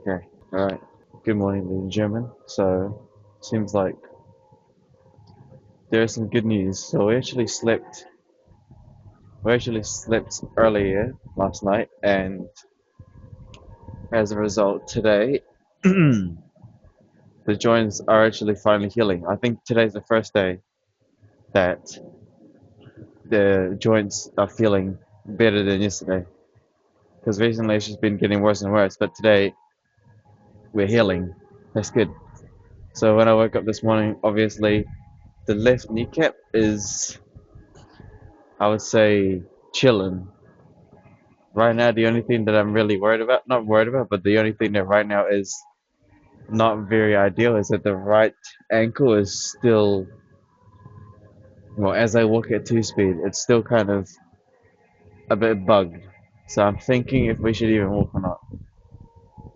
Okay, alright. Good morning, ladies and gentlemen. So, seems like there is some good news. So we actually slept earlier last night, and as a result, today the joints are actually finally healing. I think today's the first day that the joints are feeling better than yesterday. Because recently it's just been getting worse and worse, but today we're healing. That's good. So when I woke up this morning, obviously the left kneecap is, I would say, chilling. Right now, the only thing that I'm really worried about, not worried about, but the only thing that right now is not very ideal is that the right ankle is still, well, as I walk at 2 speed, it's still kind of a bit bugged. So I'm thinking if we should even walk or not.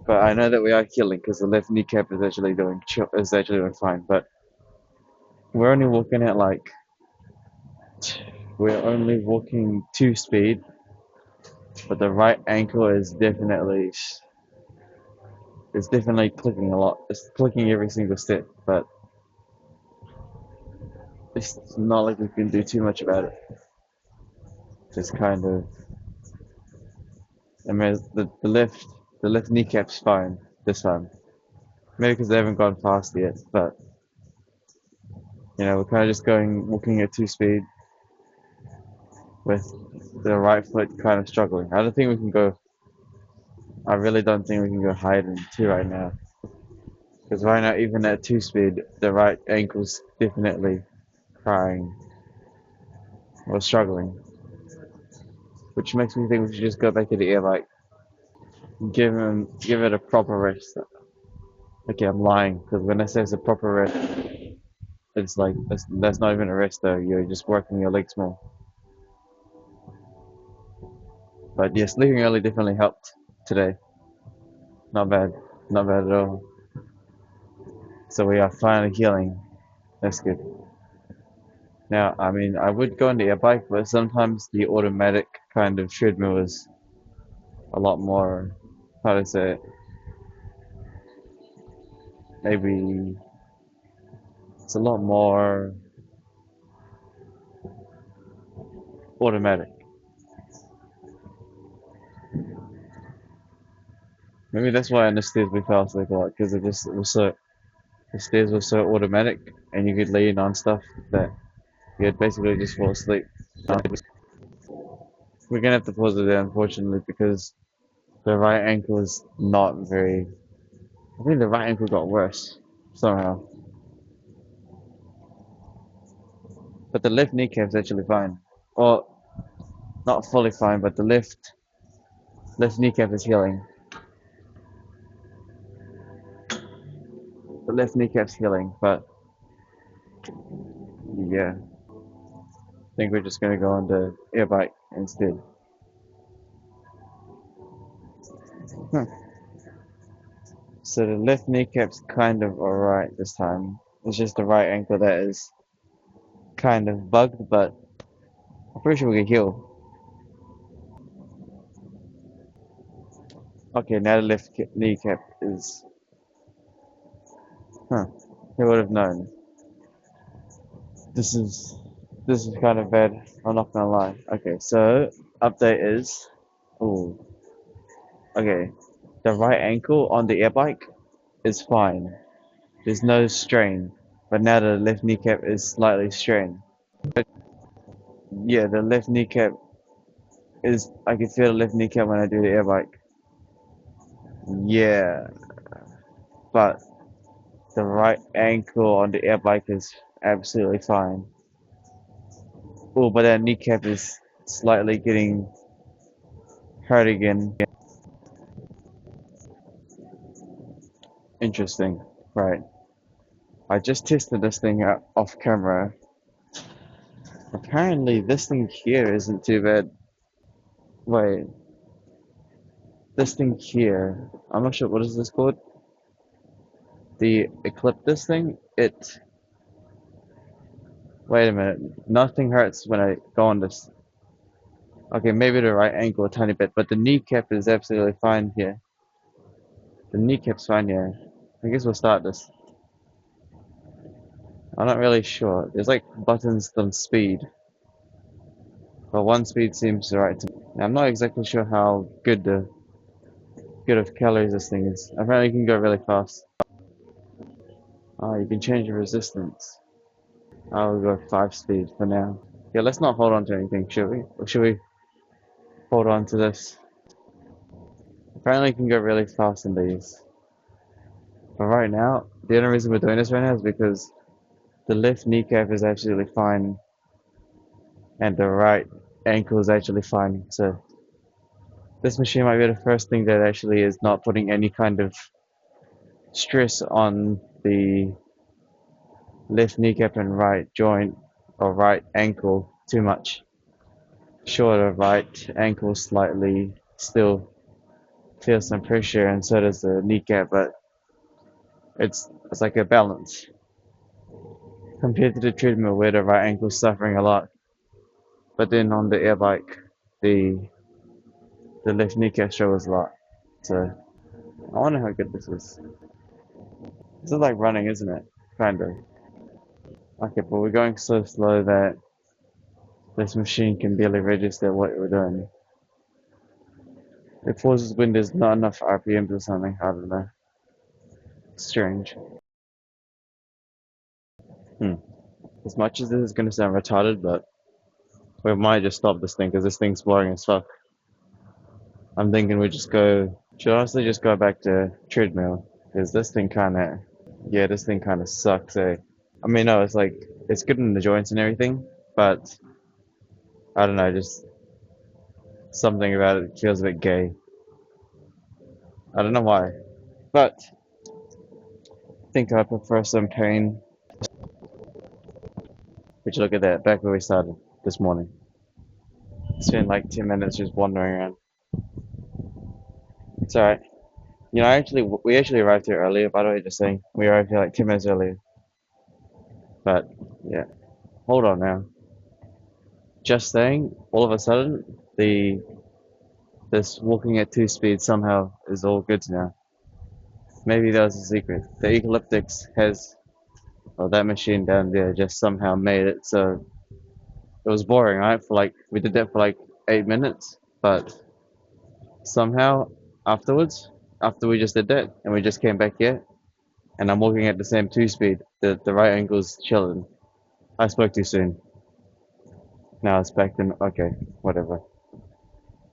But I know that we are healing because the left kneecap is actually doing fine. But we're only walking at like, we're only walking 2 speed, but the right ankle is definitely clicking a lot. It's clicking every single step, but it's not like we can do too much about it. Just kind of, I mean, the left kneecap's fine this time. Maybe because they haven't gone fast yet, but we're kind of just walking at 2 speed with the right foot kind of struggling. I don't think we can go. I really don't think we can go higher than two right now. Because right now, even at 2 speed, the right ankle's definitely crying or struggling, which makes me think we should just go back to the air bike, give it a proper rest. Okay, I'm lying because when I say it's a proper rest, it's like that's not even a rest though. You're just working your legs more. But yeah, sleeping early definitely helped today. Not bad, not bad at all. So we are finally healing. That's good. Now, I mean, I would go on the air bike, but sometimes the automatic kind of treadmill is a lot more, how to say it, maybe it's a lot more automatic. Maybe that's why on the stairs we fell asleep a lot, because it was so, the stairs were so automatic, and you could lean on stuff that you'd basically just fall asleep. We're gonna have to pause it there, unfortunately, because the right ankle is not very. I think the right ankle got worse somehow, but the left kneecap's actually fine. Well, not fully fine, but the left kneecap is healing. The left kneecap's healing, but yeah, I think we're just gonna go on the air bike instead. Huh. So the left kneecap's kind of alright this time. It's just the right ankle that is kind of bugged, but I'm pretty sure we can heal. Okay, now the kneecap is. Huh. Who would have known? This is this is kind of bad. I'm not gonna lie. Okay, so update is. Oh, okay. The right ankle on the air bike is fine. There's no strain, but now the left kneecap is slightly strained. But yeah, the left kneecap is. I can feel the left kneecap when I do the air bike. Yeah, but the right ankle on the air bike is absolutely fine. Oh, but that kneecap is slightly getting hurt again. Interesting. Right. I just tested this thing out off camera. Apparently, this thing here isn't too bad. Wait, this thing here. I'm not sure what is this called. The Ecliptus thing. It. Wait a minute. Nothing hurts when I go on this. Okay, maybe the right ankle a tiny bit, but the kneecap is absolutely fine here. The kneecap's fine, yeah. I guess we'll start this. I'm not really sure. There's like buttons on speed, but one speed seems right to me. I'm not exactly sure how good of calories this thing is. Apparently, you can go really fast. Oh, you can change the resistance. I'll go 5 speed for now. Yeah, let's not hold on to anything, should we? Or should we hold on to this? Apparently, you can go really fast in these. But right now, the only reason we're doing this right now is because the left kneecap is absolutely fine and the right ankle is actually fine. So this machine might be the first thing that actually is not putting any kind of stress on the left kneecap and right joint or right ankle too much. Sure, the right ankle slightly still feels some pressure and so does the kneecap, but it's like a balance compared to the treadmill where the right ankle's suffering a lot. But then on the air bike, the the left kneecap shows a lot. So I wonder how good this is. This is like running, isn't it? Kind of. Okay, but we're going so slow that this machine can barely register what we're doing. It pauses when there's not enough RPMs or something. I don't know. Strange. Hmm. As much as this is gonna sound retarded, but we might just stop this thing because this thing's boring as fuck. I'm thinking we just go. Should honestly just go back to treadmill because this thing kind of, yeah, this thing kind of sucks. Eh? I mean, no, it's like it's good in the joints and everything, but I don't know, just something about it feels a bit gay. I don't know why, but I think I prefer some pain. Which look at that, back where we started this morning. Spent like 10 minutes just wandering around. It's alright. You know, we actually arrived here earlier. By the way, just saying, we arrived here like 10 minutes earlier. But yeah, hold on now. Just saying, all of a sudden, the this walking at 2 speed somehow is all good now. Maybe that was the secret. The Ecliptics has, well, that machine down there just somehow made it so it was boring, right? For like we did that for like 8 minutes, but somehow afterwards, after we just did that and we just came back here, and I'm walking at the same 2 speed, the right ankle's chilling. I spoke too soon. Now it's back to okay, whatever.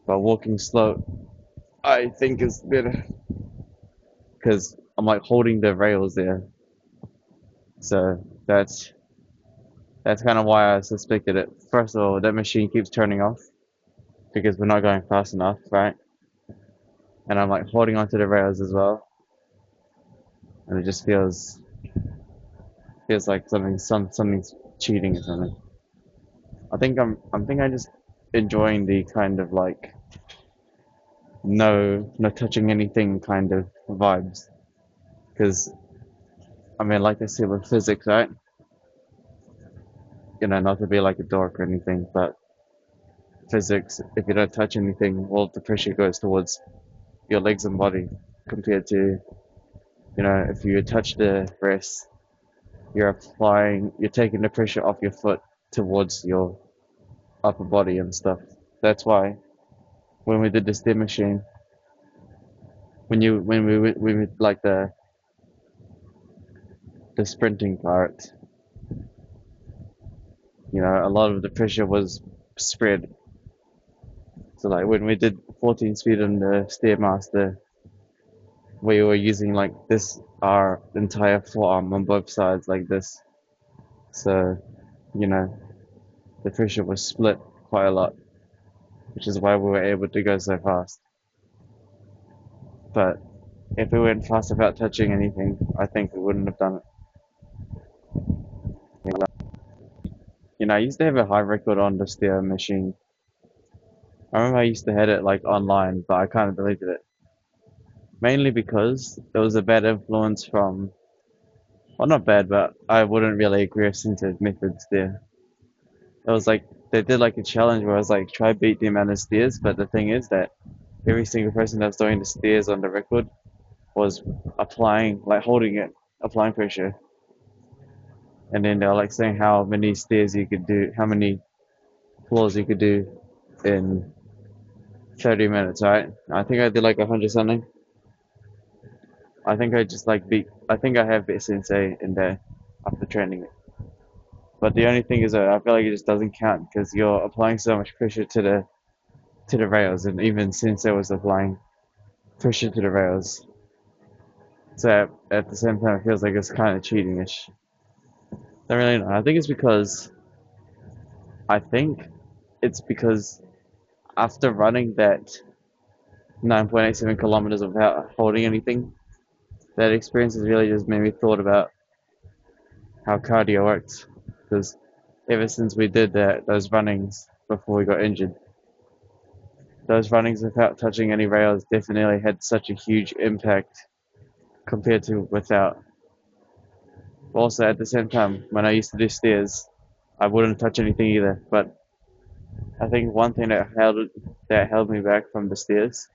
But walking slow, I think is better because I'm like holding the rails there, so that's kind of why I suspected it. First of all, that machine keeps turning off because we're not going fast enough, right? And I'm like holding onto the rails as well, and it just feels like something's cheating or something. I just enjoying the kind of like no touching anything kind of vibes. Because I mean, like I said with physics, right? You know, not to be like a dork or anything, but physics, if you don't touch anything, well, the pressure goes towards your legs and body compared to, you know, if you touch the breast, you're taking the pressure off your foot towards your upper body and stuff. That's why when we did the steam machine, when we like the sprinting part, you know, a lot of the pressure was spread. So like when we did 14 speed on the Stairmaster, we were using like this our entire forearm on both sides like this. So, you know, the pressure was split quite a lot, which is why we were able to go so fast. But if we went fast without touching anything, I think we wouldn't have done it. You know, I used to have a high record on the stair machine. I remember I used to have it like online, but I kind of deleted it. Mainly because there was a bad influence from, well, not bad, but I wouldn't really agree with centered methods there. It was like they did like a challenge where I was like, try beat the amount of stairs, but the thing is that every single person that's doing the stairs on the record was applying, like holding it, applying pressure, and then they were like saying how many stairs you could do, how many floors you could do in 30 minutes, right? I think I did like 100 something. I think I just like beat, I think I have beat Sensei in there after training it. But the only thing is that I feel like it just doesn't count because you're applying so much pressure to the rails, and even Sensei was applying pressure to the rails. So at the same time, it feels like it's kind of cheating-ish. Don't really know. I think it's because after running that 9.87 kilometers without holding anything, that experience has really just made me thought about how cardio works. Because ever since we did those runnings before we got injured, those runnings without touching any rails definitely had such a huge impact compared to without. Also, at the same time, when I used to do stairs, I wouldn't touch anything either. But I think one thing that held me back from the stairs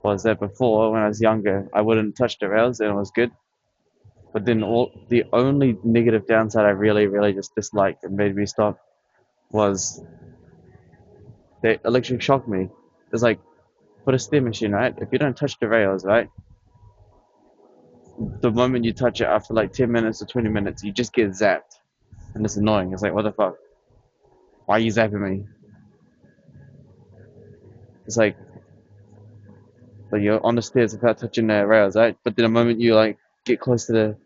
was that before, when I was younger, I wouldn't touch the rails and it was good. But then the only negative downside I really, really just disliked and made me stop was the electric shock me. It's like for a stair machine, right? If you don't touch the rails, right, the moment you touch it after like 10 minutes or 20 minutes, you just get zapped. And it's annoying. It's like, what the fuck? Why are you zapping me? It's like you're on the stairs without touching the rails, right? But then the moment you like get close to the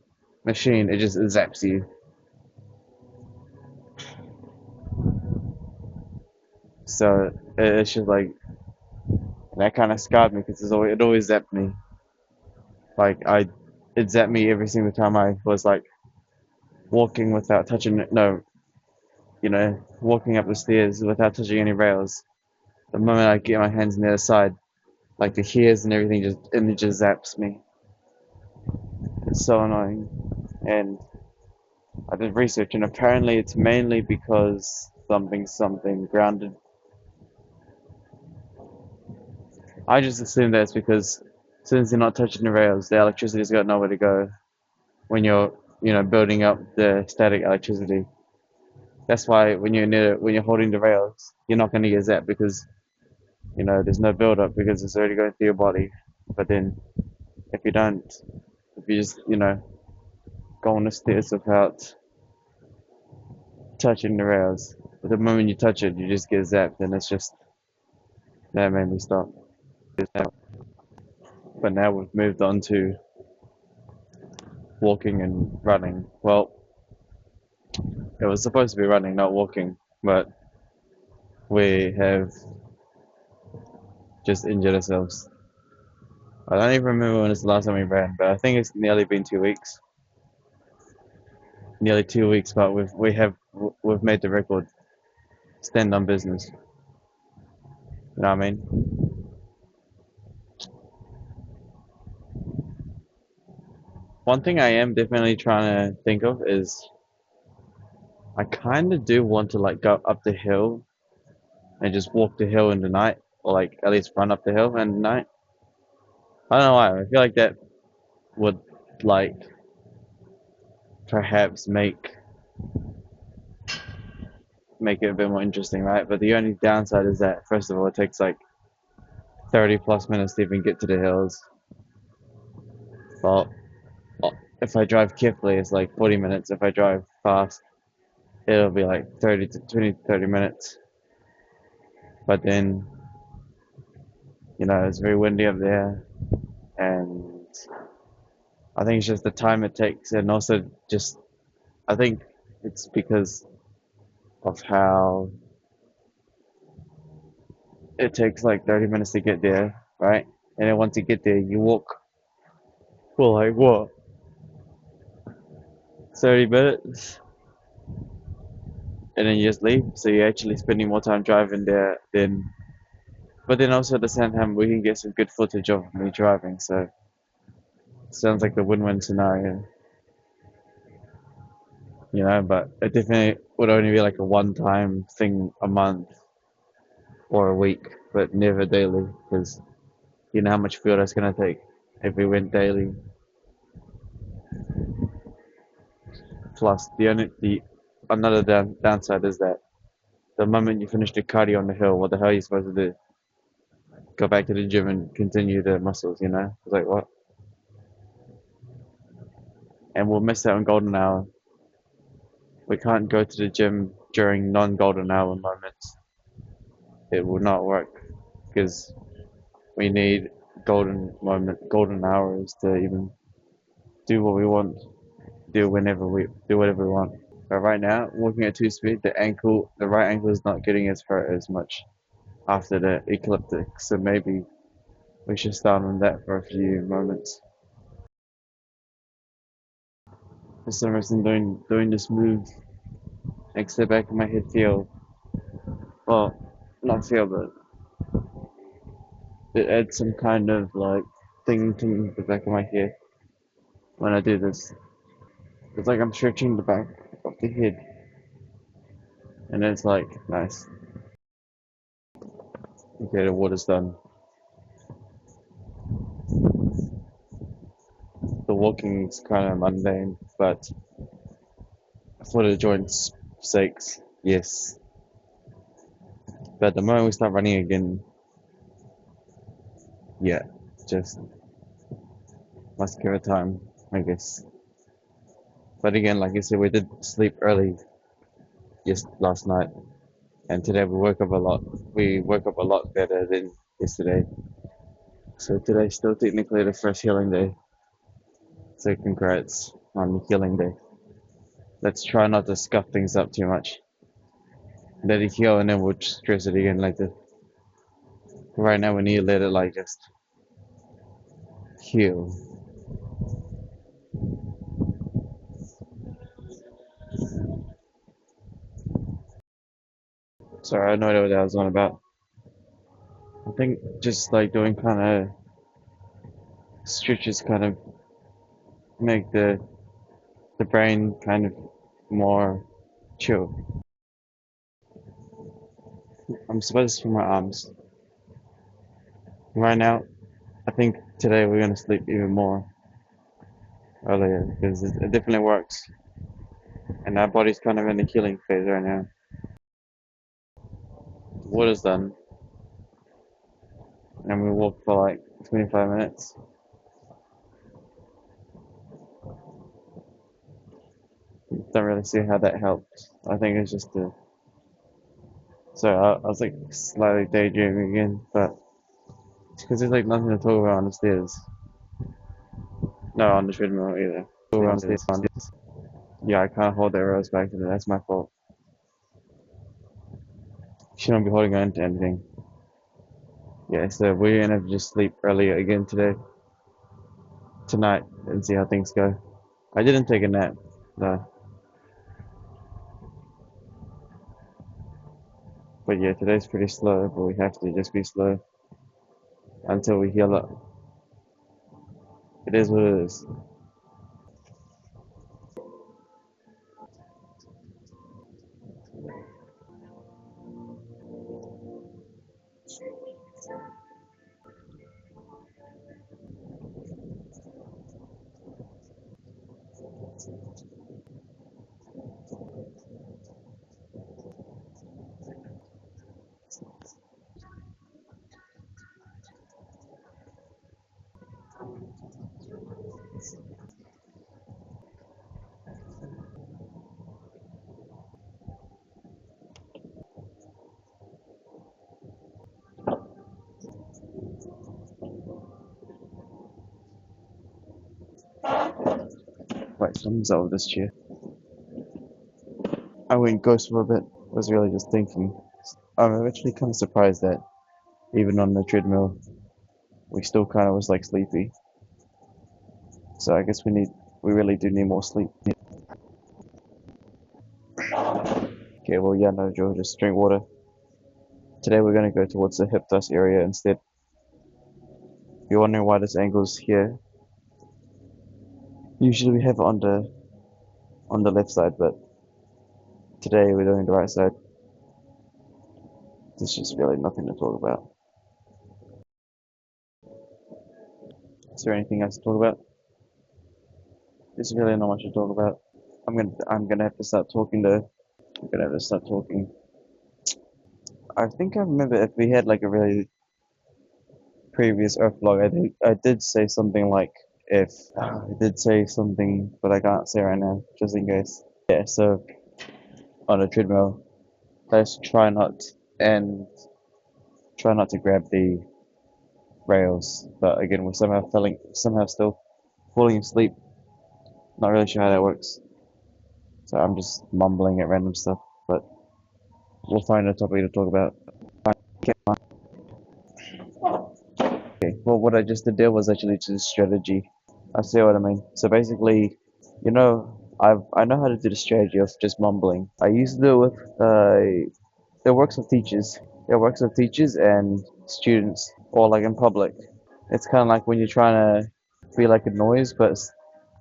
machine, it just zaps you. So it's just like that kind of scarred me because it always zapped me. Like it zapped me every single time I was like walking without touching it. No, walking up the stairs without touching any rails. The moment I get my hands on the other side, like the hairs and everything it just zaps me. It's so annoying. And I did research, and apparently it's mainly because something grounded. I just assume that it's because since you're not touching the rails, the electricity's got nowhere to go when you're, building up the static electricity. That's why when you're holding the rails, you're not going to get zapped because there's no build up because it's already going through your body. But then if you don't, if you just go on the stairs without touching the rails, but the moment you touch it, you just get zapped, and it's just that made me stop. But now we've moved on to walking and running. Well, it was supposed to be running, not walking, but we have just injured ourselves. I don't even remember when it's the last time we ran, but I think it's nearly been 2 weeks. Nearly 2 weeks, but we've made the record. Stand on business. You know what I mean? One thing I am definitely trying to think of is I kind of do want to like go up the hill and just walk the hill in the night, or like at least run up the hill in the night. I don't know why. I feel like that would like perhaps make it a bit more interesting, right? But the only downside is that first of all, it takes like 30 plus minutes to even get to the hills. Well, if I drive carefully, it's like 40 minutes. If I drive fast, it'll be like 30 minutes. But then, it's very windy up there, and I think it's just the time it takes, and also just I think it's because of how it takes like 30 minutes to get there, right? And then once you get there, you walk for like what, 30 minutes, and then you just leave. So you're actually spending more time driving there than. But then also at the same time, we can get some good footage of me driving. So sounds like the win-win scenario, But it definitely would only be like a one-time thing a month or a week, but never daily, because you know how much fuel that's gonna take. if we went daily. Plus, the another downside is that the moment you finish the cardio on the hill, what the hell are you supposed to do? Go back to the gym and continue the muscles, you know? It's like what? And we'll miss out on golden hour. We can't go to the gym during non-golden hour moments. It will not work because we need golden hours to even do what we want, do whatever we want. But right now, walking at 2 speed, the right ankle is not getting as hurt as much after the ecliptic. So maybe we should start on that for a few moments. For some reason, doing this move makes the back of my head feel, well, not feel, but it adds some kind of like thing to the back of my head when I do this. It's like I'm stretching the back of the head, and it's like nice. Okay, the water's done. The walking's kind of mundane, but for the joints' sakes, yes. But the moment we start running again, yeah, just must give it time, I guess. But again, like I said, we did sleep early last night, and today we woke up a lot. We woke up a lot better than yesterday. So today's still technically the first healing day. So congrats on the healing day. Let's try not to scuff things up too much. Let it heal, and then we'll stress it again later. Right now, we need to let it like just heal. Sorry, I had no idea what that was on about. I think just like doing kind of stretches kind of make the brain kind of more chill. I'm supposed to for my arms. Right now, I think today we're gonna sleep even more earlier because it definitely works, and our body's kind of in the healing phase right now. Water's done, and we walked for like 25 minutes. Don't really see how that helped. I think it's just a. So I was like slightly daydreaming again, but because there's like nothing to talk about on the stairs. No, on the treadmill either. Talk about on the stairs. Yeah, I can't hold the arrows back to that. That's my fault. Shouldn't be holding on to anything. Yeah, so we're gonna just sleep earlier again tonight, and see how things go. I didn't take a nap, no. But yeah, today's pretty slow, but we have to just be slow until we heal up. It is what it is. Right, so I'm out of this chair. I went ghost for a bit. I was really just thinking. I'm actually kind of surprised that even on the treadmill, we still kind of was like sleepy. So I guess we really do need more sleep. Okay, well, yeah, no, Joe, just drink water. Today we're going to go towards the hip thrust area instead. If you're wondering why this angle's here, usually we have it on the left side, but today we're doing the right side. There's just really nothing to talk about. Is there anything else to talk about? There's really not much to talk about. I'm gonna have to start talking though. I'm gonna have to start talking. I think I remember if we had like a really previous Earth vlog, I did say something like if I did say something, but I can't say right now, just in case. Yeah, so on a treadmill, let's try not to grab the rails. But again, we're somehow still falling asleep. Not really sure how that works. So I'm just mumbling at random stuff, but we'll find a topic to talk about. Okay, well, what I just did there was actually just strategy. I see what I mean. So basically, I know how to do the strategy of just mumbling. I used to do it with it works with teachers. It works with teachers and students, or like in public. It's kind of like when you're trying to be like a noise, but it's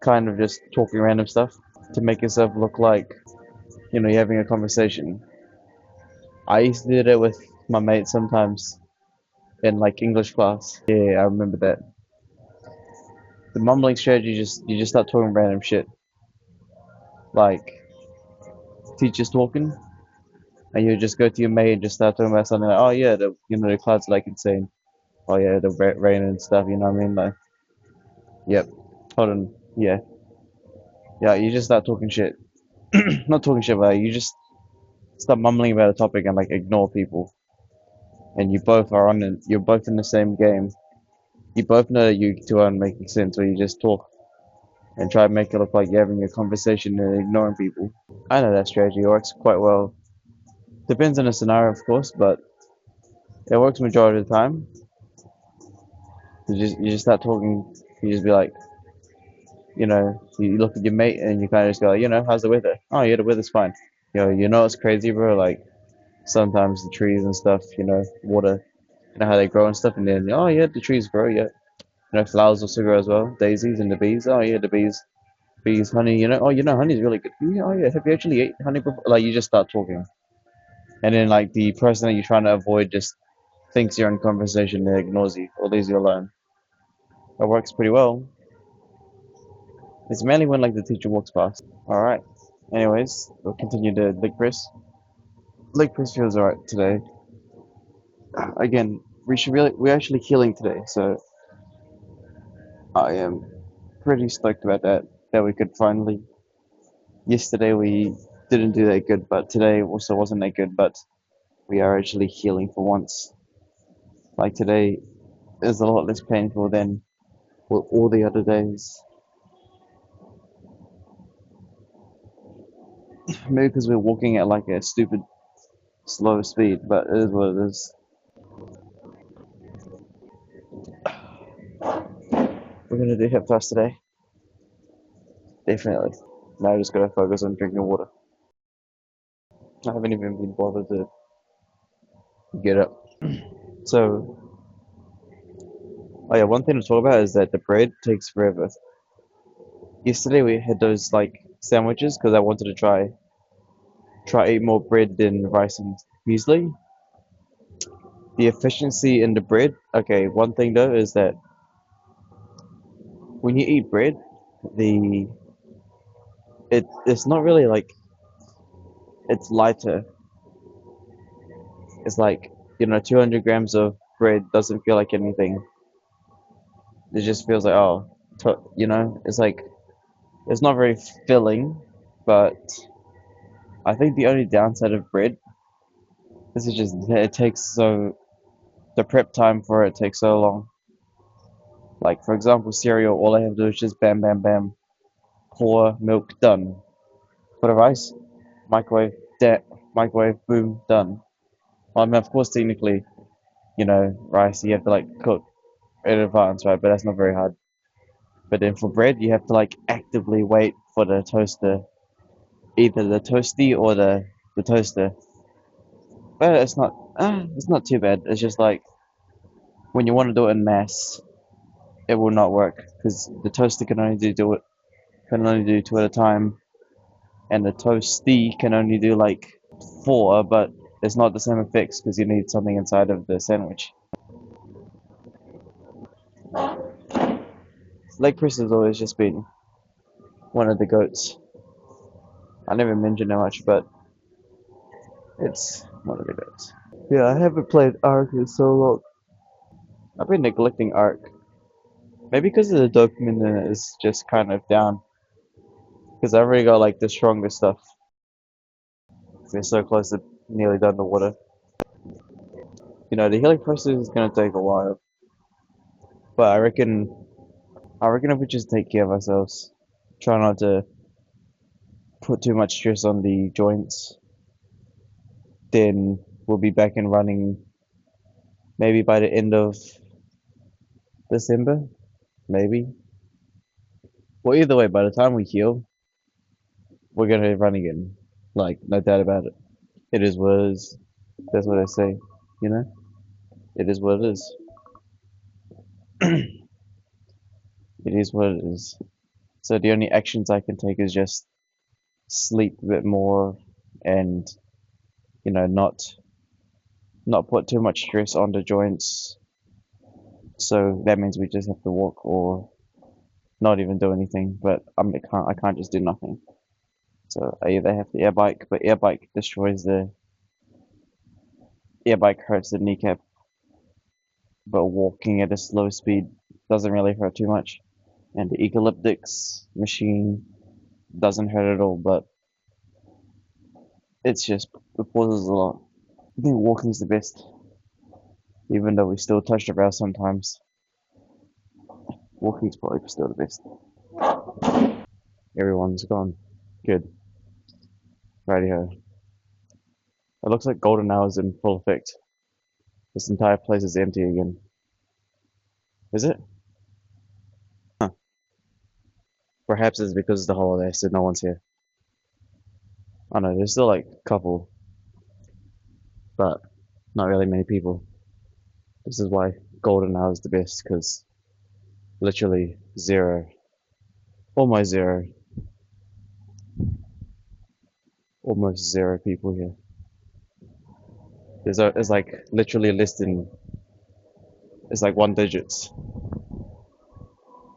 kind of just talking random stuff to make yourself look like you're having a conversation. I used to do that with my mates sometimes in like English class. Yeah, I remember that. The mumbling strategy, you just start talking random shit, like teachers talking, and you just go to your mate and just start talking about something like, oh yeah, the clouds like insane. Oh yeah, the rain and stuff. You know what I mean? Like, yep. Hold on. Yeah, yeah. You just start talking shit. Not talking shit, but you just start mumbling about a topic and like ignore people. And you're both in the same game. You both know that you two aren't making sense, or you just talk and try to make it look like you're having a conversation and ignoring people. I know that strategy works quite well. Depends on the scenario, of course, but it works majority of the time. You just start talking. You just be like, you look at your mate and you kind of just go, how's the weather? Oh yeah, the weather's fine. It's crazy, bro. Like sometimes the trees and stuff, water, how they grow and stuff, and then oh yeah, the trees grow, yeah. Flowers also grow as well. Daisies and the bees. Oh yeah, the bees, honey. Oh honey's really good. Yeah, oh yeah, have you actually ate honey before? Like you just start talking, and then like the person that you're trying to avoid just thinks you're in conversation and ignores you or leaves you alone. That works pretty well. It's mainly when like the teacher walks past. All right. Anyways, we'll continue to leg press. Leg press feels alright today. Again, we're actually healing today, so I am pretty stoked about that we could finally. Yesterday we didn't do that good, but today also wasn't that good, but we are actually healing for once. Like today is a lot less painful than all the other days. Maybe because we're walking at like a stupid slow speed, but it is what it is. We're gonna do hip thrust today, definitely. Now I just gotta focus on drinking water. I haven't even been bothered to get up. So, oh yeah, one thing to talk about is that the bread takes forever. Yesterday we had those like sandwiches because I wanted to try eat more bread than rice and muesli. The efficiency in the bread. Okay, one thing though is that when you eat bread, the it's not really like it's lighter. It's like 200 grams of bread doesn't feel like anything. It just feels like it's like it's not very filling, but I think the only downside of bread is it takes the prep time for it takes so long. Like for example, cereal, all I have to do is just bam, bam, bam, pour, milk, done. For the rice, microwave, microwave, boom, done. Well, I mean, of course, technically, rice you have to like cook in advance, right? But that's not very hard. But then for bread, you have to like actively wait for the toaster, either the toasty or the toaster. But it's not too bad. It's just like when you want to do it in mass, it will not work because the toaster can only do two at a time, and the toasty can only do like four, but it's not the same effects because you need something inside of the sandwich. leg press has always just been one of the goats. I never mentioned how much, but it's one of the goats. Yeah, I haven't played Ark in so long. I've been neglecting Ark. Maybe because of the dopamine in it is just kind of down. Because I already got like the strongest stuff. We're so close to nearly done the water. You know, the healing process is gonna take a while. But I reckon if we just take care of ourselves, try not to put too much stress on the joints, then we'll be back and running maybe by the end of December, maybe. Well, either way, by the time we heal, we're gonna run again. Like, no doubt about it. It is what it is. That's what I say, you know? It is what it is. It is what it is. So the only actions I can take is just sleep a bit more and, not put too much stress on the joints. So that means we just have to walk or not even do anything. But I can't just do nothing. So I either have to air bike, but air bike hurts the kneecap, but walking at a slow speed doesn't really hurt too much. And the Ecolyptics machine doesn't hurt at all, but it pauses a lot. I think walking's the best, even though we still touch the rail sometimes. Walking's probably still the best. Everyone's gone. Good. Rightio. It looks like golden hour is in full effect. This entire place is empty again. Is it? Huh. Perhaps it's because it's the holiday, so no one's here. I know, there's still like a couple, but not really many people. This is why golden hour is the best, because literally zero, almost zero, almost zero people here. There's like literally less than, it's like one digits.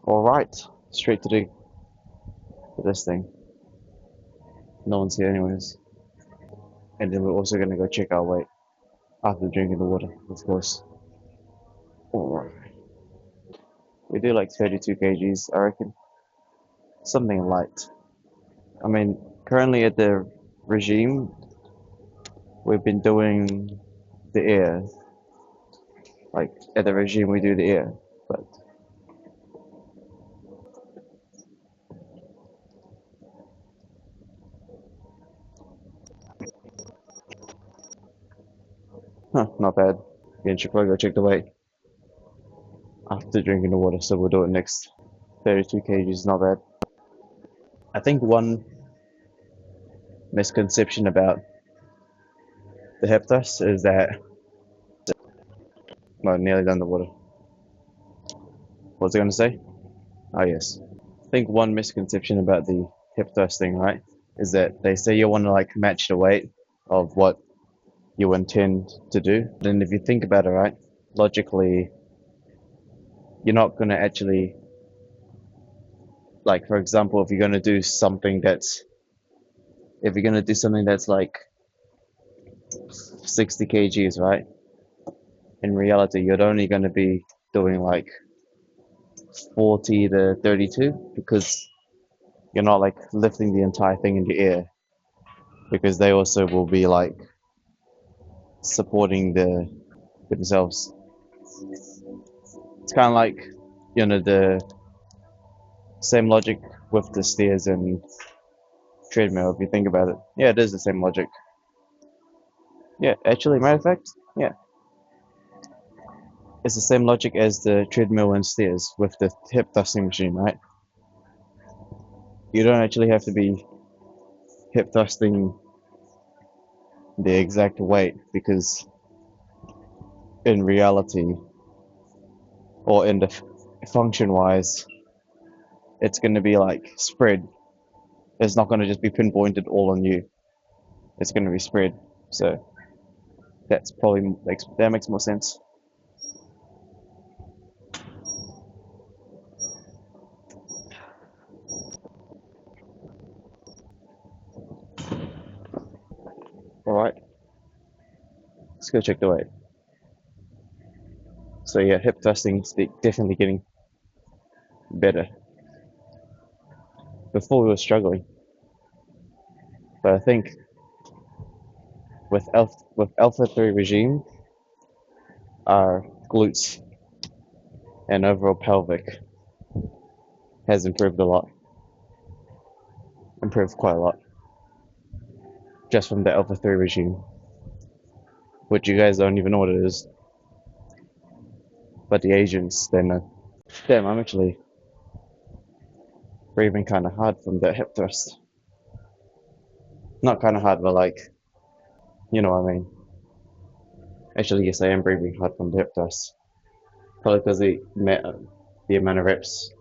All right, straight to this thing. No one's here anyways. And then we're also gonna go check our weight after drinking the water, of course. Alright. We do like 32 kgs, I reckon. Something light. I mean, currently at the regime, we've been doing the air. Like, at the regime, we do the air. But, not bad. Again, should probably go check the weight after drinking the water, so we'll do it next. 32 kgs, not bad. I think one misconception about the hip thrust is that. No, nearly done the water. What was I going to say? Oh, yes. I think one misconception about the hip thrust thing, right, is that they say you want to like match the weight of what you intend to do. Then if you think about it, right, logically, you're not going to actually, like, for example, if you're going to do something that's like 60 kgs, right, in reality, you're only going to be doing like 40 to 32 because you're not like lifting the entire thing in the air because they also will be like supporting themselves. It's kind of like the same logic with the stairs and treadmill. If you think about it, yeah, it is the same logic. Yeah, actually, matter of fact, yeah, it's the same logic as the treadmill and stairs with the hip thrusting machine, right? You don't actually have to be hip thrusting the exact weight because in reality or in the function wise, it's going to be like spread. It's not going to just be pinpointed all on you. It's going to be spread. So that makes more sense. Alright, let's go check the weight. So yeah, hip thrusting's definitely getting better. Before we were struggling, but I think with Alpha 3 regime, our glutes and overall pelvic has improved a lot. Improved quite a lot. Just from the Alpha 3 regime. Which you guys don't even know what it is. But the Asians, they know. Damn, I'm actually breathing kind of hard from the hip thrust. Not kind of hard, but like, you know what I mean. Actually, yes, I am breathing hard from the hip thrust. Probably because the amount of reps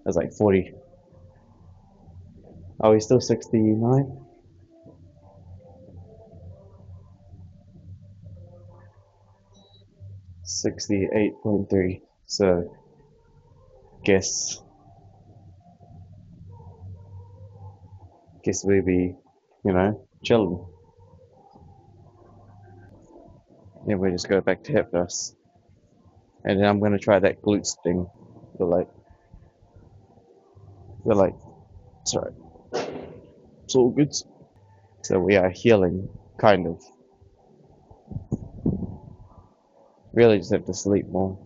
is like 40. Are we still 69? $68.3. So, guess we be, chilling. Then we just go back to hip thrust. And then I'm gonna try that glutes thing. But like, sorry, it's all good. So we are healing, kind of. Really just have to sleep more.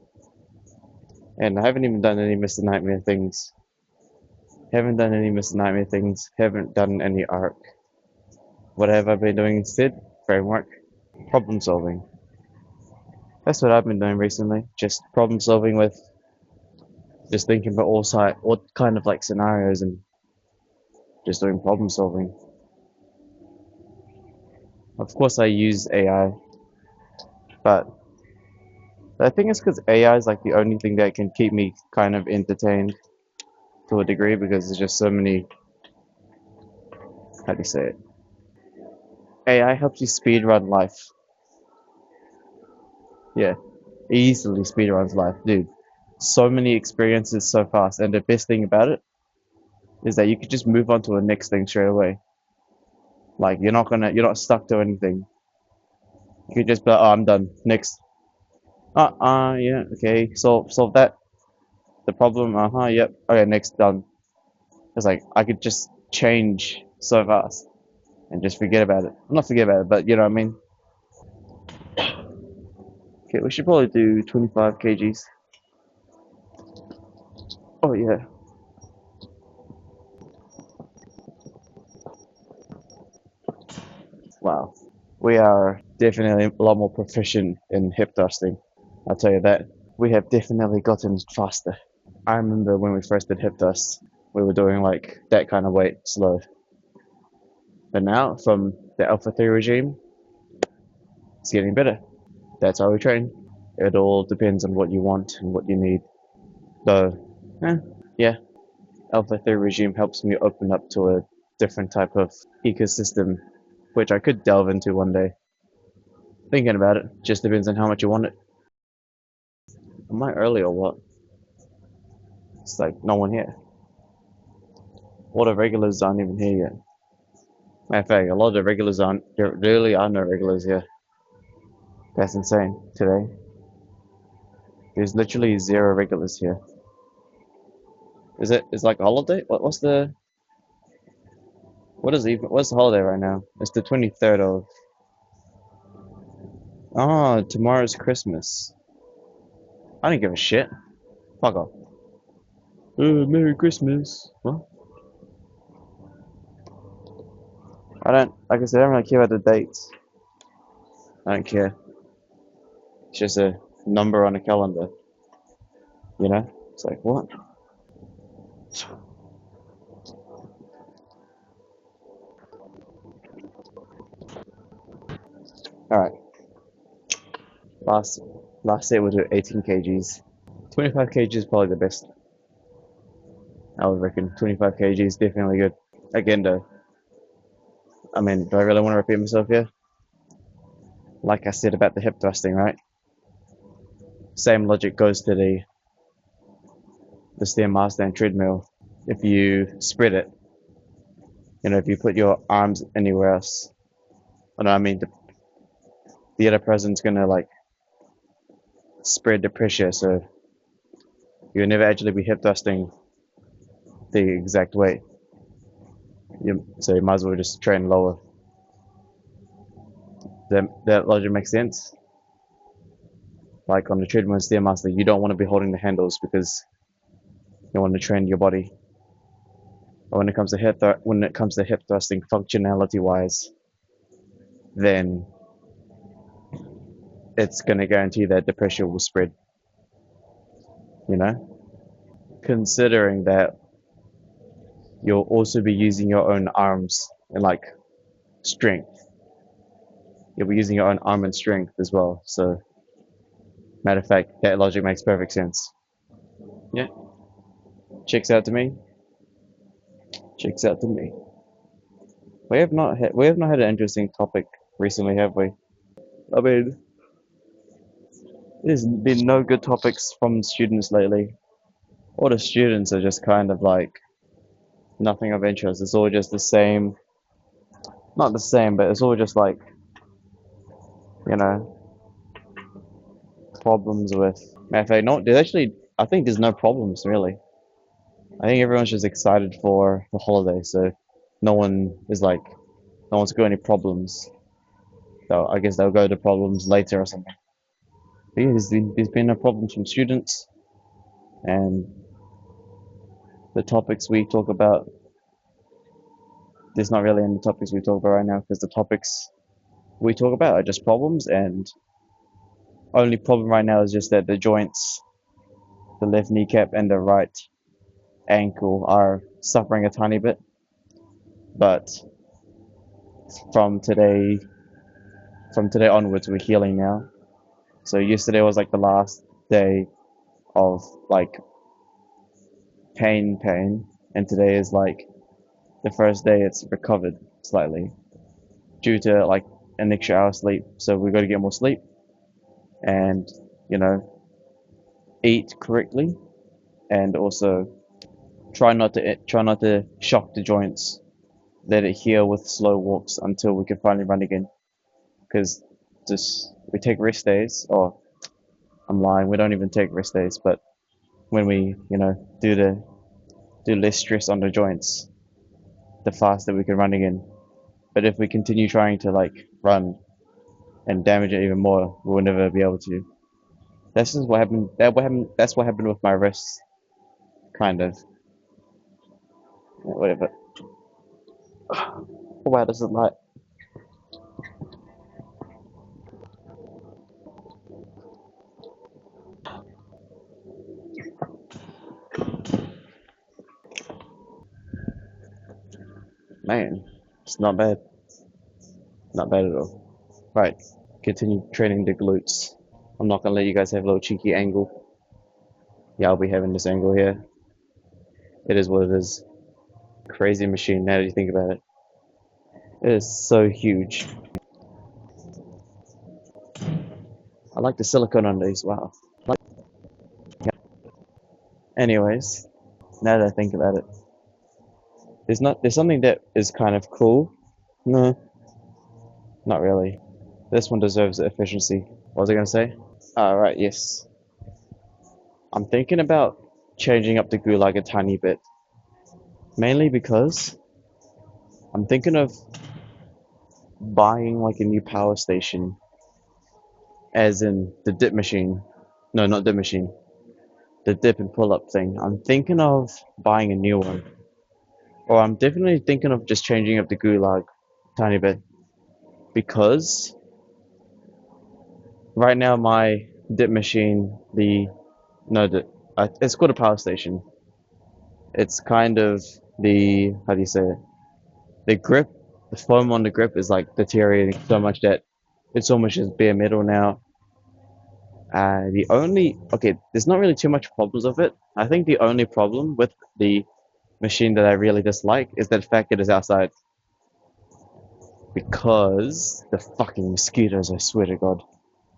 And I haven't even done any Mr. Nightmare things. Haven't done any Mr. Nightmare things. Haven't done any arc. What have I been doing instead? Framework. Problem solving. That's what I've been doing recently. Just problem solving with just thinking about all kind of like scenarios and just doing problem solving. Of course I use AI, but I think it's because AI is like the only thing that can keep me kind of entertained to a degree because there's just so many, how do you say it? AI helps you speed run life. Yeah, easily speed runs life, dude. So many experiences so fast, and the best thing about it is that you could just move on to the next thing straight away. Like you're not stuck to anything. You could just be like, oh, I'm done. Next. Yeah, okay. Solve that. The problem. Yep. Okay, next, done. It's like I could just change so fast and just forget about it. Not forget about it, but you know what I mean. Okay, we should probably do 25 kgs. Oh yeah. Wow. We are definitely a lot more proficient in hip thrusting. I'll tell you that. We have definitely gotten faster. I remember when we first did hip thrust, we were doing like that kind of weight slow. But now, from the Alpha 3 regime, it's getting better. That's how we train. It all depends on what you want and what you need. So, yeah, Alpha 3 regime helps me open up to a different type of ecosystem, which I could delve into one day. Thinking about it, just depends on how much you want it. Am I early or what? It's like no one here. All the regulars aren't even here yet. Matter of fact, a lot of the regulars aren't. There really are no regulars here. That's insane. Today, there's literally zero regulars here. Is it? It's like a holiday? What's the? What is even? What's the holiday right now? It's the 23rd of. Oh, tomorrow's Christmas. I don't give a shit. Fuck off. Merry Christmas. What? I don't. Like I said, I don't really care about the dates. I don't care. It's just a number on a calendar. You know? It's like what? All right. Last last set we'll do 18 kgs. 25 kgs is probably the best. I would reckon 25 kgs is definitely good. Again, though, I mean, do I really want to repeat myself here? Like I said about the hip thrusting, right? Same logic goes to the Stairmaster and treadmill. If you spread it, if you put your arms anywhere else, Oh, no, I mean the other person's gonna like spread the pressure, so you'll never actually be hip thrusting the exact weight. So you might as well just train lower. That logic makes sense. Like on the treadmill and stairmaster, you don't want to be holding the handles because you want to train your body. But when it comes to hip thrusting, functionality wise, then it's gonna guarantee that the pressure will spread. You know, considering that you'll also be using your own arms and like strength. You'll be using your own arm and strength as well. So, matter of fact, that logic makes perfect sense. Yeah, checks out to me. Checks out to me. We have not had an interesting topic recently, have we? I mean, there's been no good topics from students lately. All the students are just kind of like nothing of interest. It's all just the same. Not the same, but it's all just like, you know, problems with. Matter of fact, no, there's actually, I think there's no problems really. I think everyone's just excited for the holiday, so no one is like, no one's got any problems. So I guess they'll go to problems later or something. But yeah, there's been no problems from students, and the topics we talk about, there's not really any topics we talk about right now because the topics we talk about are just problems, and only problem right now is just that the joints, the left kneecap and the right ankle, are suffering a tiny bit. But from today, from today onwards, we're healing now. So yesterday was like the last day of like pain, and today is like the first day it's recovered slightly due to like an extra hour sleep. So we got to get more sleep and you know eat correctly, and also try not to shock the joints. Let it heal with slow walks until we can finally run again. Because just we take rest days, or I'm lying, we don't even take rest days, but when we do less stress on the joints, the faster we can run again. But if we continue trying to like run and damage it even more, we'll never be able to. This is what happened. That's what happened with my wrists, kind of. Whatever. Wow, this is light. Man, it's not bad. Not bad at all. Right, continue training the glutes. I'm not gonna let you guys have a little cheeky angle. Yeah, I'll be having this angle here. It is what it is. Crazy machine. Now that you think about it, it is so huge. I like the silicone on these. Wow. Anyways, now that I think about it, there's something that is kind of cool. No, not really. This one deserves efficiency. What was I gonna say? Right, yes. I'm thinking about changing up the gulag a tiny bit, mainly because I'm thinking of buying like a new power station, as in the dip machine. No, not dip machine. The dip and pull up thing. I'm thinking of buying a new one, or I'm definitely thinking of just changing up the gulag a tiny bit because right now my dip machine, the no, it's called a power station. It's kind of the how do you say it? The grip, the foam on the grip is like deteriorating so much that it's almost just bare metal now. There's not really too much problems with it. I think the only problem with the machine that I really dislike is the fact that it's outside. Because the fucking mosquitoes, I swear to God.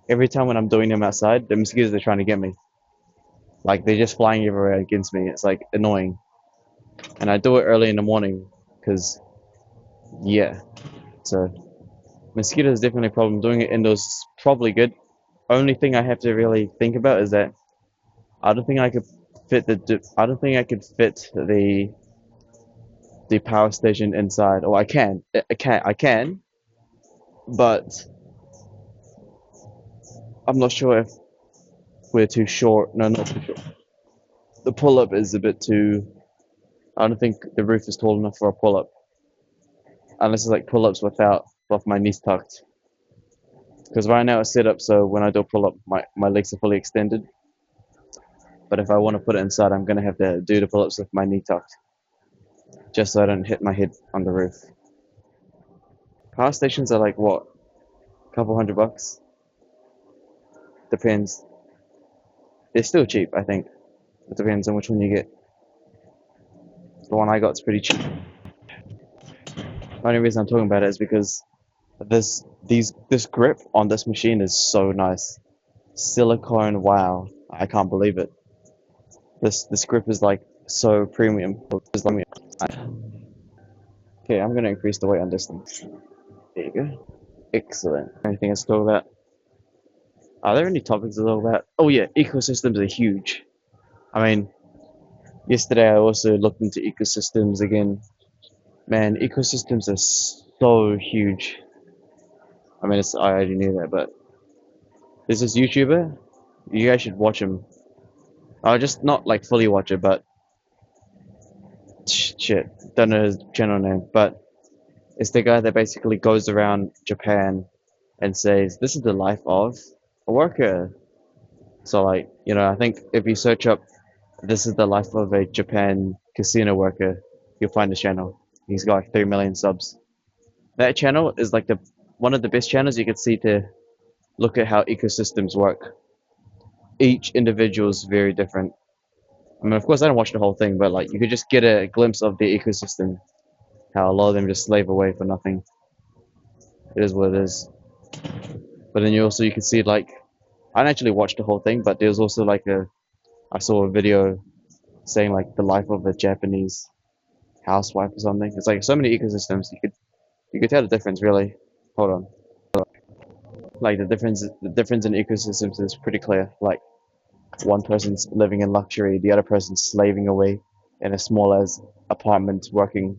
Every time when I'm doing them outside, the mosquitoes are trying to get me. Like they're just flying everywhere against me. It's like annoying. And I do it early in the morning because, yeah. So Mosquitoes is definitely a problem. Doing it indoors is probably good. Only thing I have to really think about is that I don't think I could I don't think I could fit the power station inside. Or I can. I can, but I'm not sure if we're too short. No, not too short. The pull-up is a bit too. I don't think the roof is tall enough for a pull-up, unless it's like pull-ups with my knees tucked. Because right now it's set up so when I do a pull-up, my legs are fully extended. But if I want to put it inside, I'm gonna have to do the pull-ups with my knee tucked, just so I don't hit my head on the roof. Power stations are like what, a couple $100? Depends. They're still cheap, I think. It depends on which one you get. The one I got is pretty cheap. The only reason I'm talking about it is because this grip on this machine is so nice. Silicone, wow, I can't believe it. This grip is like so premium. Okay, I'm gonna increase the weight on this thing. There you go. Excellent. Anything else to talk about? Are there any topics to talk about? Oh yeah, ecosystems are huge. I mean, yesterday I also looked into ecosystems again. Man, ecosystems are so huge. I mean, I already knew that, but there's this YouTuber. You guys should watch him. I just not like fully watch it, but shit, don't know his channel name. But it's the guy that basically goes around Japan and says, "This is the life of a worker." So like, I think if you search up "This is the life of a Japan casino worker," you'll find his channel. He's got like 3 million subs. That channel is like the one of the best channels you could see to look at how ecosystems work. Each individual is very different. I mean, of course, I don't watch the whole thing, but like you could just get a glimpse of the ecosystem. How a lot of them just slave away for nothing. It is what it is. But then you can see like I didn't actually watch the whole thing, but there's also like I saw a video saying like the life of a Japanese housewife or something. It's like so many ecosystems you could tell the difference really. Hold on. Like the difference in ecosystems is pretty clear. Like one person's living in luxury, the other person's slaving away in a small as apartment working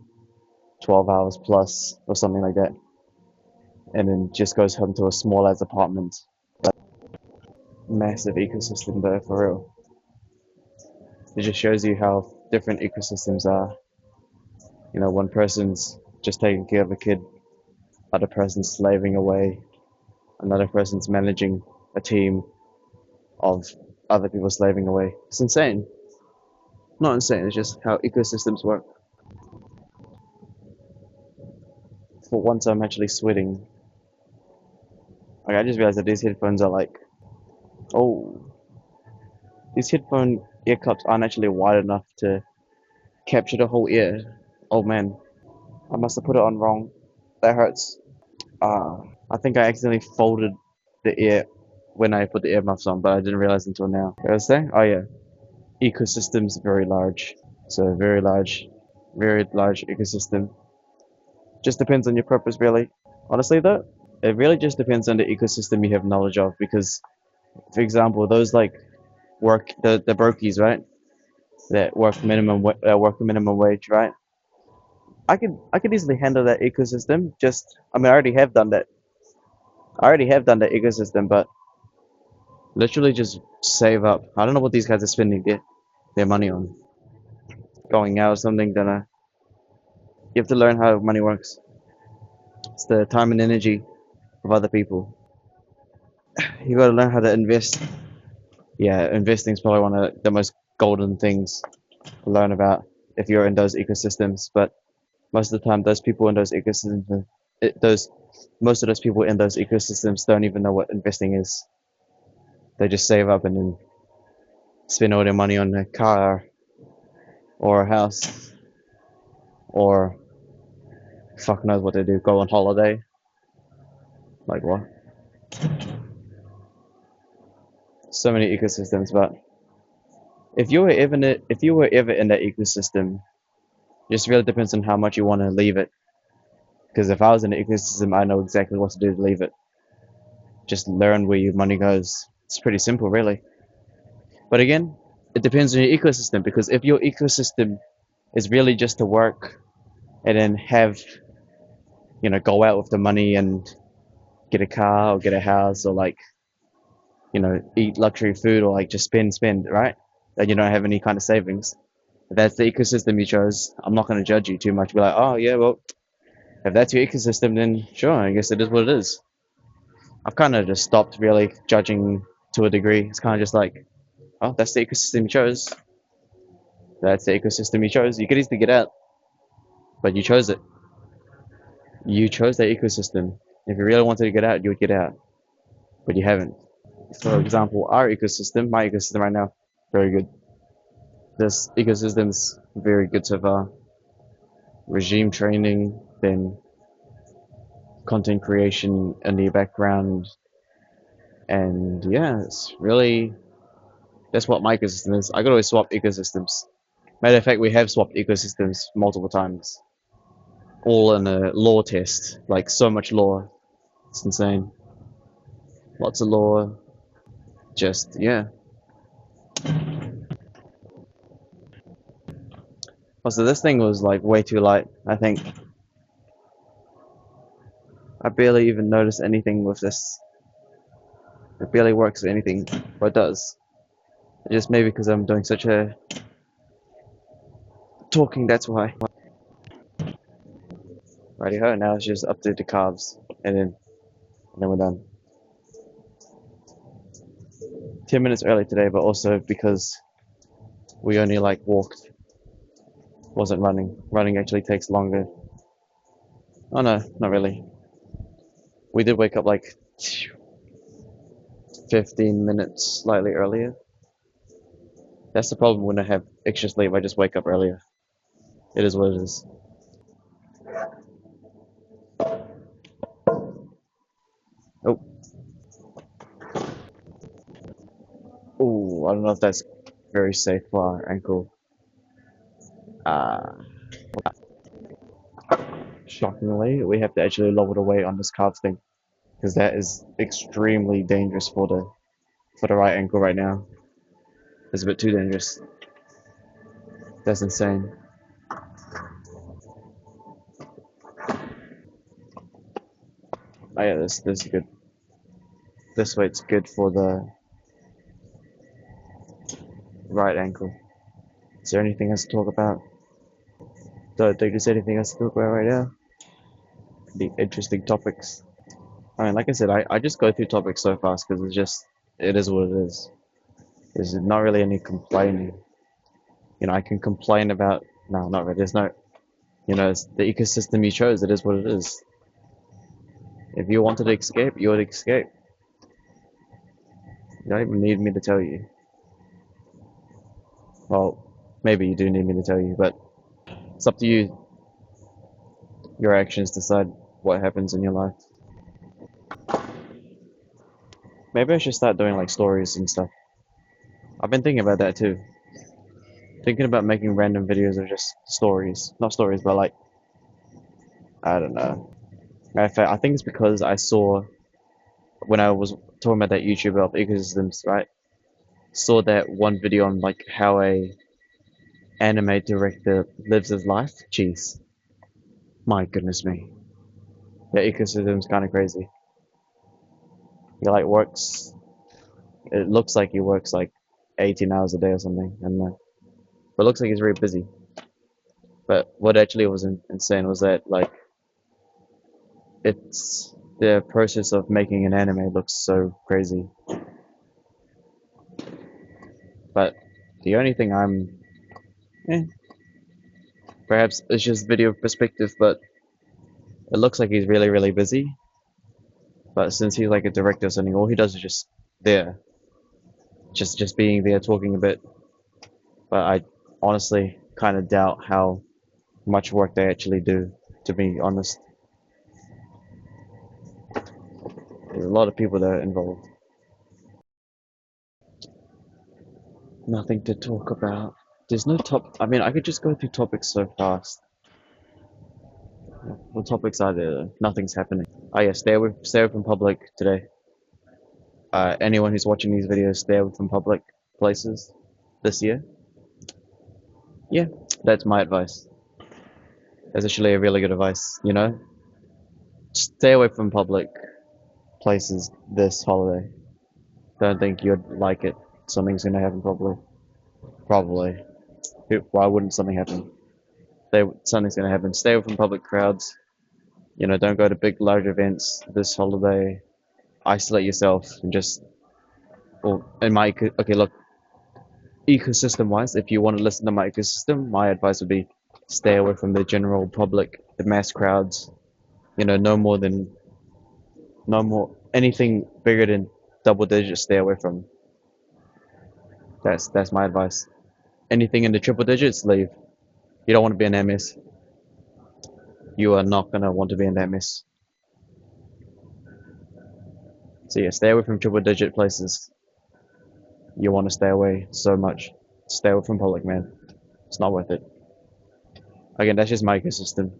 12 hours plus or something like that. And then just goes home to a small as apartment. But massive ecosystem though, for real. It just shows you how different ecosystems are. One person's just taking care of a kid, other person's slaving away, another person's managing a team of other people slaving away. It's insane. Not insane, it's just how ecosystems work. For once, I'm actually sweating. Like, I just realized that these headphones are like, oh, these headphone ear cups aren't actually wide enough to capture the whole ear. Oh man, I must have put it on wrong. That hurts. I think I accidentally folded the ear when I put the earmuffs on, but I didn't realize until now. What was I saying? Oh yeah, ecosystems very large. So very large ecosystem. Just depends on your purpose, really. Honestly, though, it really just depends on the ecosystem you have knowledge of. Because, for example, those like the brokies, right? That work minimum wage, right? I could easily handle that ecosystem. I mean, I already have done that. I already have done that ecosystem, but literally just save up. I don't know what these guys are spending their money on. Going out or something, then you have to learn how money works. It's the time and energy of other people. You got to learn how to invest. Yeah, investing is probably one of the most golden things to learn about if you're in those ecosystems. But most of the time, those people in those ecosystems, those most of those people in those ecosystems don't even know what investing is. They just save up and then spend all their money on a car or a house or fuck knows what they do. Go on holiday. Like what? So many ecosystems, but if you were ever in that ecosystem, it just really depends on how much you want to leave it. Because if I was in an ecosystem, I know exactly what to do to leave it. Just learn where your money goes. It's pretty simple, really. But again, it depends on your ecosystem, because if your ecosystem is really just to work and then have, go out with the money and get a car or get a house, or like, eat luxury food, or like just spend, right? And you don't have any kind of savings. If that's the ecosystem you chose, I'm not going to judge you too much. Be like, oh yeah, well, if that's your ecosystem, then sure, I guess it is what it is. I've kind of just stopped really judging to a degree. It's kind of just like, oh, that's the ecosystem you chose. That's the ecosystem you chose. You could easily get out, but you chose it. You chose that ecosystem. If you really wanted to get out, you would get out, but you haven't. For example, our ecosystem, my ecosystem right now, very good. This ecosystem's very good so far. Regime training, then content creation in the background, and yeah, it's really that's what my ecosystem is. I could always swap ecosystems. Matter of fact, we have swapped ecosystems multiple times, all in a lore test. Like so much lore, it's insane. Lots of lore. Just yeah. Also, this thing was like way too light. I think I barely even noticed anything with this. It barely works with anything, but it does. Just maybe because I'm doing such a talking. That's why. Righty ho. Now let's just update the carbs, and then we're done. 10 minutes early today, but also because we only like walked, wasn't running. Running actually takes longer. Oh no, not really. We did wake up like 15 minutes slightly earlier. That's the problem when I have extra sleep. I just wake up earlier. It is what it is. Oh, oh, I don't know if that's very safe for our ankle. Uh, Shockingly, we have to actually lower the weight on this carb thing, because that is extremely dangerous for the right ankle right now. It's a bit too dangerous. That's insane. Oh yeah, this is good. This weight's good for the right ankle. Is there anything else to talk about? Don't think there's anything else to talk about right now. The interesting topics. I mean, like I said, I just go through topics so fast because it is what it is. There's not really any complaining. I can complain about, no, not really. There's no, it's the ecosystem you chose. It is what it is. If you wanted to escape, you would escape. You don't even need me to tell you. Well, maybe you do need me to tell you, but it's up to you. Your actions decide what happens in your life. Maybe I should start doing like stories and stuff. I've been thinking about that too. Thinking about making random videos of just stories. Not stories, but like, I don't know. Matter of fact, I think it's because I saw when I was talking about that YouTuber of ecosystems, right? Saw that one video on like how a anime director lives his life. Jeez, my goodness me. The ecosystem's kind of crazy. He like works. It looks like he works like 18 hours a day or something, and but it looks like he's very busy. But what actually was insane was that like it's the process of making an anime looks so crazy. But the only thing eh, perhaps it's just video perspective, but it looks like he's really, really busy. But since he's like a director or something, all he does is just there, just being there, talking a bit. But I honestly kind of doubt how much work they actually do. To be honest, there's a lot of people that are involved. Nothing to talk about. There's no top. I mean, I could just go through topics so fast. What topics are there? Nothing's happening. Oh yeah, stay away from public today. Anyone who's watching these videos, stay away from public places this year. Yeah, that's my advice. That's actually a really good advice, you know? Stay away from public places this holiday. Don't think you'd like it. Something's gonna happen probably. Probably. Why wouldn't something happen? Something's gonna happen. Stay away from public crowds. You know, don't go to big, large events this holiday. Isolate yourself and just, well, okay, look, ecosystem wise, if you want to listen to my ecosystem, my advice would be stay away from the general public, the mass crowds. You know, no more, anything bigger than double digits, stay away from. That's my advice. Anything in the triple digits, leave. You don't want to be in that mess. You are not gonna want to be in that mess. So yeah, stay away from triple digit places. You want to stay away so much. Stay away from public, man. It's not worth it. Again, that's just my ecosystem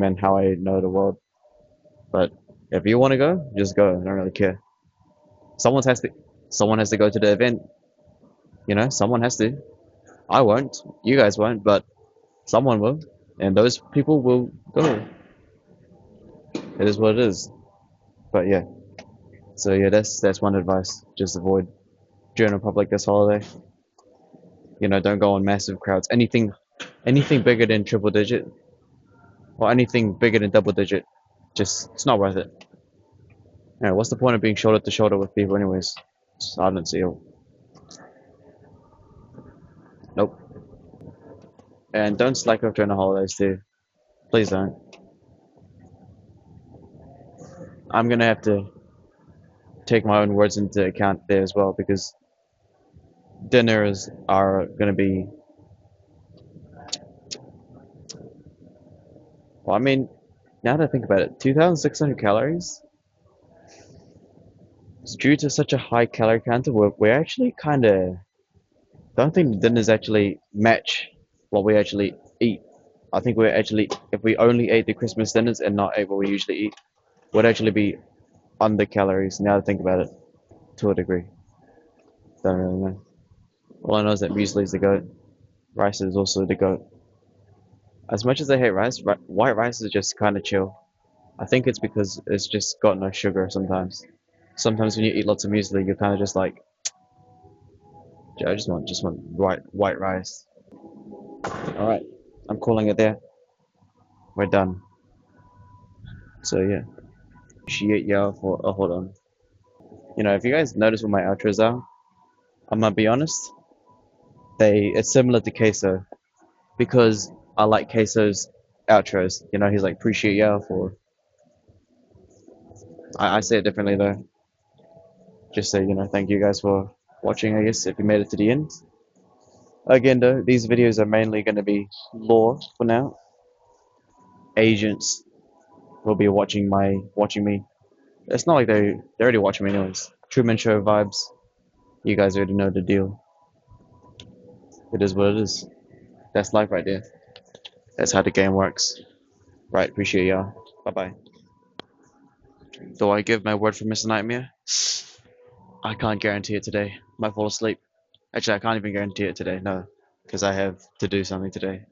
and how I know the world. But if you want to go, just go. I don't really care. Someone has to, someone has to go to the event. You know, someone has to. I won't. You guys won't, but someone will, and those people will go. It is what it is. But yeah. So yeah, that's one advice. Just avoid general public this holiday. You know, don't go on massive crowds. Anything bigger than triple digit or anything bigger than double digit, just it's not worth it. You know, what's the point of being shoulder to shoulder with people anyways? I don't see it. Nope. And don't slack off during the holidays too. Please don't. I'm gonna have to take my own words into account there as well because dinners are gonna be. Well, I mean, now that I think about it, 2,600 calories. Due to such a high calorie count, we're actually kind of don't think the dinners actually match what we actually eat. I think we're actually, if we only ate the Christmas dinners and not ate what we usually eat, would actually be under calories. Now to think about it, to a degree. Don't really know. All I know is that muesli is the goat. Rice is also the goat. As much as I hate rice, white rice is just kind of chill. I think it's because it's just got no sugar sometimes. Sometimes when you eat lots of muesli, you're kind of just like, I just want white rice. All right, I'm calling it there. We're done. So yeah, appreciate y'all for. Oh, hold on. You know, if you guys notice what my outros are, I'm gonna be honest. It's similar to Queso because I like Queso's outros. You know, he's like appreciate y'all for. I say it differently though. Just say, you know, thank you guys for watching. I guess if you made it to the end. Again, though, these videos are mainly going to be lore for now. Agents will be watching me. It's not like they're already watching me anyways. Truman Show vibes. You guys already know the deal. It is what it is. That's life right there. That's how the game works. Right, appreciate y'all. Bye bye. Do I give my word for Mr. Nightmare? I can't guarantee it today. Might fall asleep. Actually, I can't even guarantee it today. No, because I have to do something today.